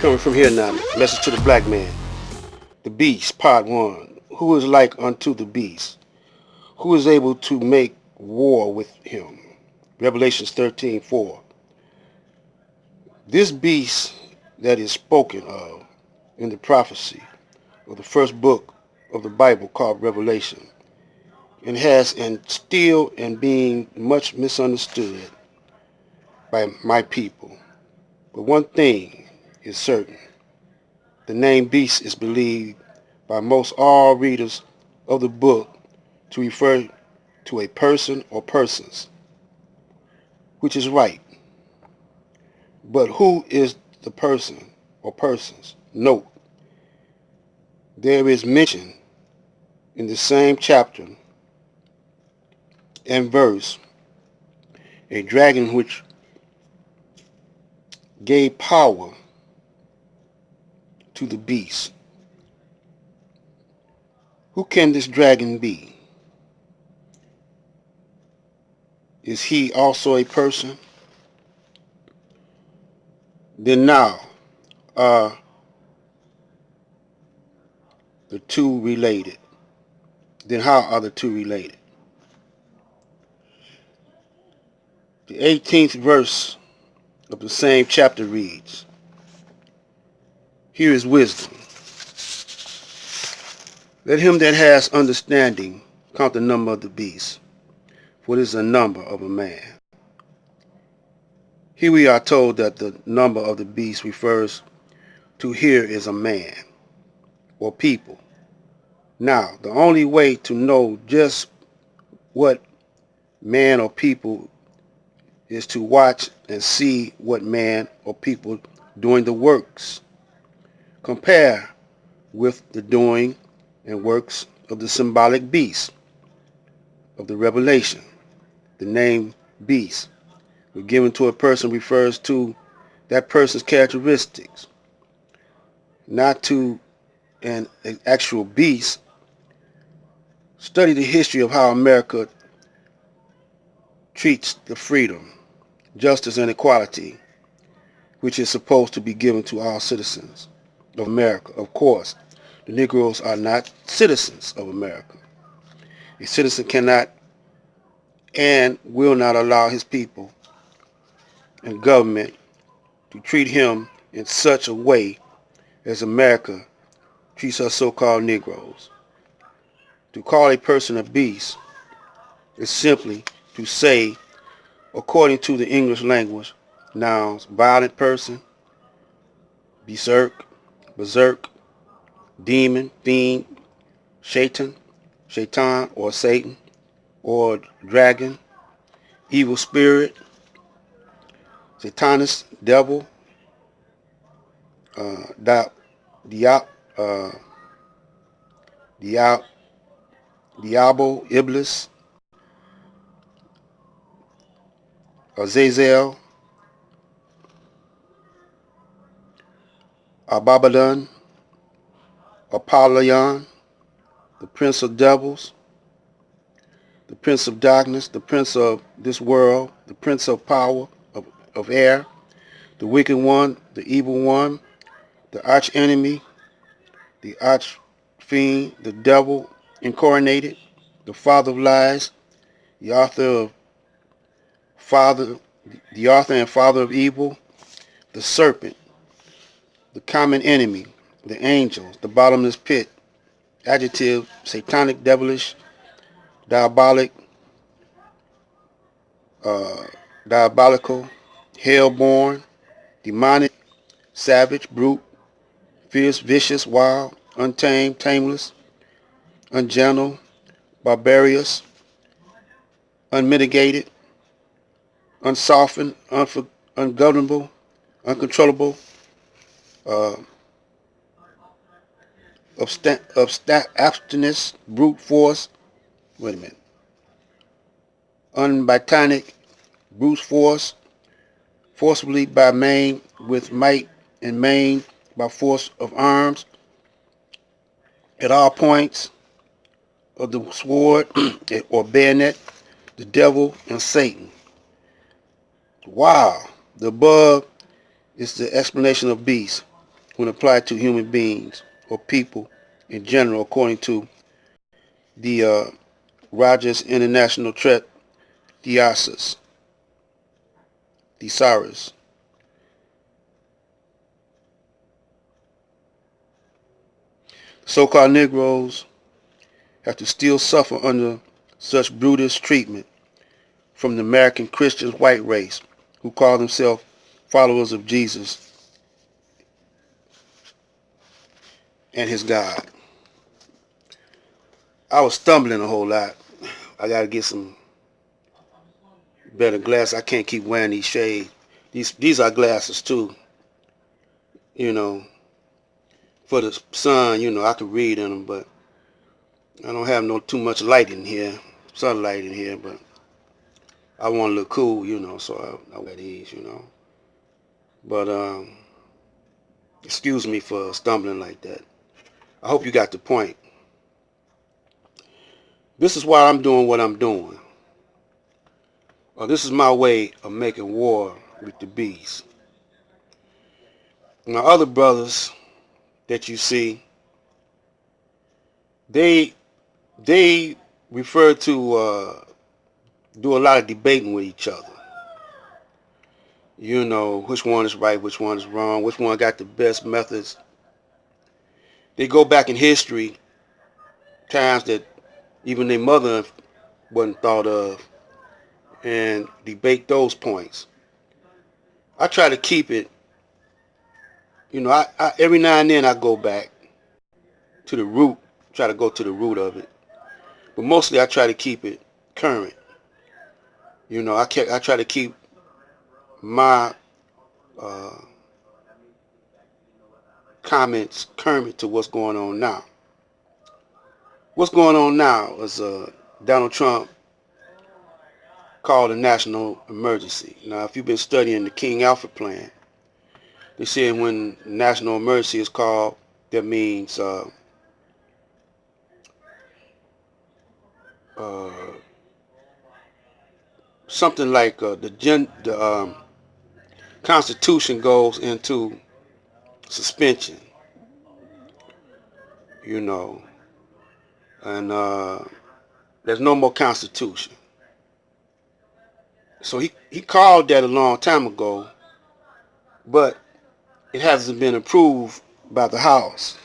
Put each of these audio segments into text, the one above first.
Coming from here now, message to the black man. The beast, part one. Who is like unto the beast? Who is able to make war with him? Revelations 13:4. This beast that is spoken of in the prophecy of the first book of the Bible called Revelation and has and still and being much misunderstood by my people. But one thing is certain. The name beast is believed by most all readers of the book to refer to a person or persons, which is right. But who is the person or persons? Note, there is mention in the same chapter and verse a dragon which gave power to the beast. Who can this dragon be? Is he also a person? Then now are the two related? Then how are the two related? The 18th verse of the same chapter reads, here is wisdom. Let him that has understanding count the number of the beast, for it is the number of a man. Here we are told that the number of the beast refers to here is a man or people. Now, the only way to know just what man or people is to watch and see what man or people doing the works. Compare with the doing and works of the symbolic beast of the Revelation. The name beast when given to a person refers to that person's characteristics, not to an actual beast. Study the history of how America treats the freedom, justice, and equality which is supposed to be given to all citizens of America. Of course, the Negroes are not citizens of America. A citizen cannot and will not allow his people and government to treat him in such a way as America treats us so-called Negroes. To call a person a beast is simply to say, according to the English language, nouns, violent person, berserk, demon, fiend, shaitan or Satan, or dragon, evil spirit, satanist, devil, dia, dia, uh, dia, diabo, iblis, Azazel, Abaddon, Apollyon, the prince of devils, the prince of darkness, the prince of this world, the prince of power of air, the wicked one, the evil one, the arch enemy, the arch fiend, the devil incarnated, the father of lies, the father, the author and father of evil, the serpent, the common enemy, the angels, the bottomless pit, adjective, satanic, devilish, diabolic, uh, diabolical, hell-born, demonic, savage, brute, fierce, vicious, wild, untamed, tameless, ungentle, barbarous, unmitigated, unsoftened, ungovernable, uncontrollable, uh, abstinence, brute force, wait a minute, unbotanic, brute force, forcibly by main, with might and main, by force of arms, at all points of the sword or bayonet, the devil and Satan. Wow, the above is the explanation of beast. when applied to human beings or people in general, according to the Rogers International Threat Thesaurus. So-called Negroes have to still suffer under such brutish treatment from the American Christian white race who call themselves followers of Jesus and his God. I was stumbling a whole lot. I gotta get some better glasses. I can't keep wearing these shades. These are glasses too. You know, for the sun, I can read in them, but I don't have too much light in here, sunlight in here, but I want to look cool, so I wear these, But excuse me for stumbling like that. I hope you got the point. This is why I'm doing what I'm doing. This is my way of making war with the beast. My other brothers that you see, they refer to do a lot of debating with each other. Which one is right, which one is wrong, which one got the best methods. They go back in history, times that even their mother wasn't thought of, and debate those points. I try to keep it, I every now and then I go back to the root, try to go to the root of it. But mostly I try to keep it current. I try to keep my comments current to what's going on now. What's going on now is Donald Trump called a national emergency. Now, if you've been studying the King Alfred plan, they said when national emergency is called, that means something like the Constitution goes into suspension, and there's no more Constitution. So he called that a long time ago, but it hasn't been approved by the House.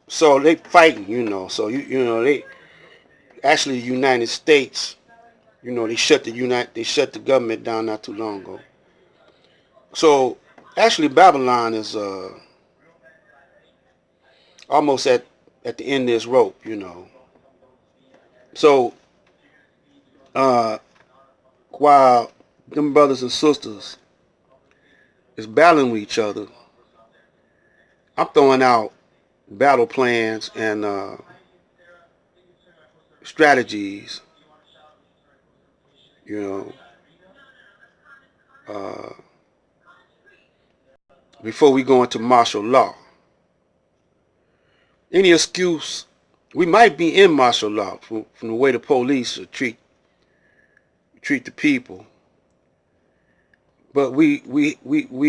So they fighting, So they actually the United States, they shut the government down not too long ago. So actually Babylon is almost at the end of this rope, So while them brothers and sisters is battling with each other, I'm throwing out battle plans and strategies, before we go into martial law. Any excuse, we might be in martial law from the way the police treat the people, but we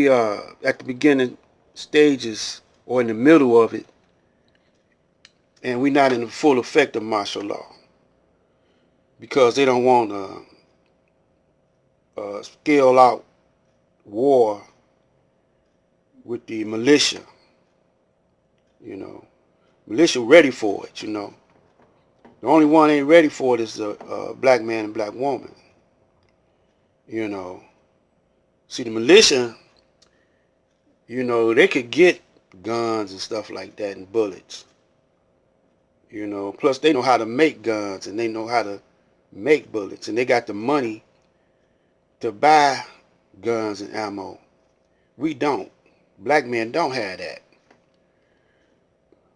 are at the beginning stages or in the middle of it, and we're not in the full effect of martial law because they don't want to scale out war with the militia. Militia ready for it. The only one ain't ready for it is the black man and black woman. See, the militia, they could get guns and stuff like that and bullets. Plus they know how to make guns and they know how to make bullets and they got the money to buy guns and ammo. We don't. Black men don't have that.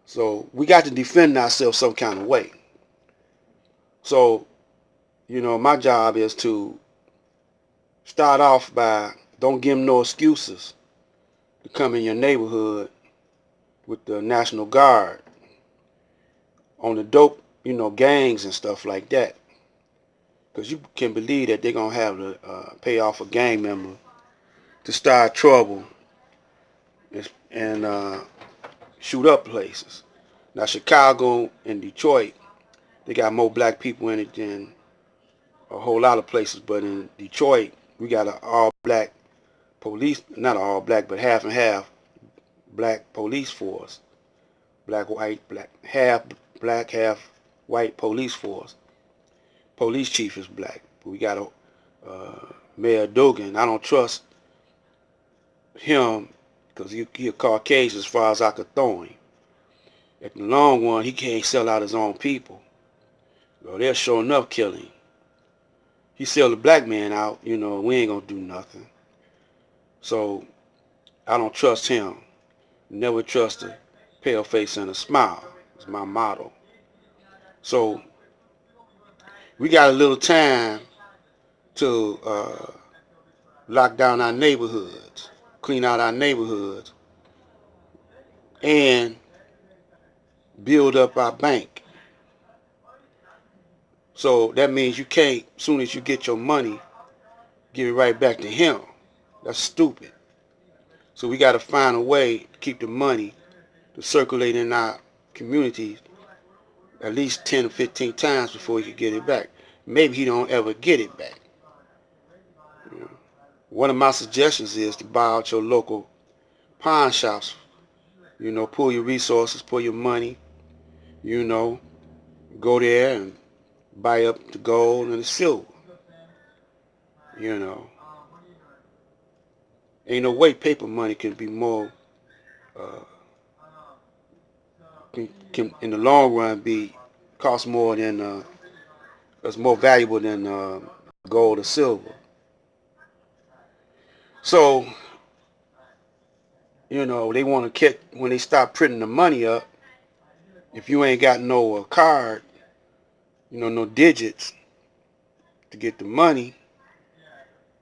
So we got to defend ourselves some kind of way. So, my job is to start off by don't give them no excuses to come in your neighborhood with the National Guard on the dope, gangs and stuff like that. Because you can believe that they're going to have to pay off a gang member to start trouble, and shoot up places. Now Chicago and Detroit, they got more black people in it than a whole lot of places. But in Detroit, we got an all black police, not all black, but half and half black police force. Half black, half white police force. Police chief is black. We got Mayor Duggan. I don't trust him because he a Caucasian as far as I could throw him. At the long run, he can't sell out his own people. Well, they'll sure enough kill him. He sell the black man out, we ain't gonna do nothing. So I don't trust him. Never trust a pale face and a smile. It's my motto. So we got a little time to lock down our neighborhoods, clean out our neighborhoods, and build up our bank. So that means you can't, as soon as you get your money, give it right back to him. That's stupid. So we got to find a way to keep the money to circulate in our communities at least 10 or 15 times before he can get it back. Maybe he don't ever get it back. One of my suggestions is to buy out your local pawn shops. Pull your resources, pull your money, go there and buy up the gold and the silver. Ain't no way paper money can be more, can in the long run cost more than, it's more valuable than gold or silver. So, they want to catch, when they start printing the money up, if you ain't got no card, no digits to get the money,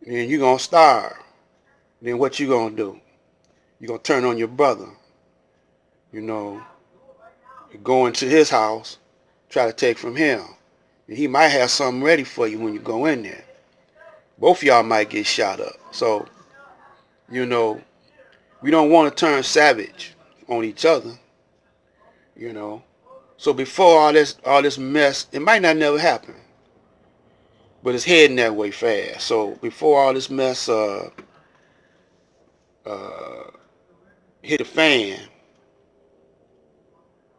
then you're going to starve. Then what you going to do? You're going to turn on your brother, go into his house, try to take from him. And he might have something ready for you when you go in there. Both of y'all might get shot up. So, we don't want to turn savage on each other, So before all this mess, it might not never happen, but it's heading that way fast. So before all this mess hit the fan,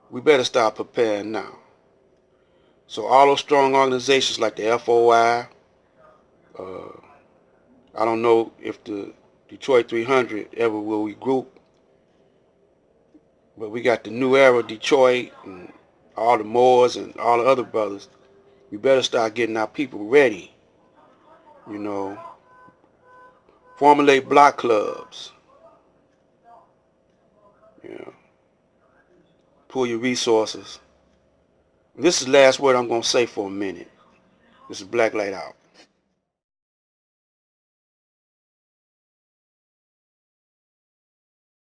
we better start preparing now. So all those strong organizations like the FOI, I don't know if the Detroit 300 ever will regroup, but we got the New Era Detroit and all the Moors and all the other brothers. We better start getting our people ready, formulate block clubs, pull your resources. This is the last word I'm going to say for a minute. This is Black Light Out.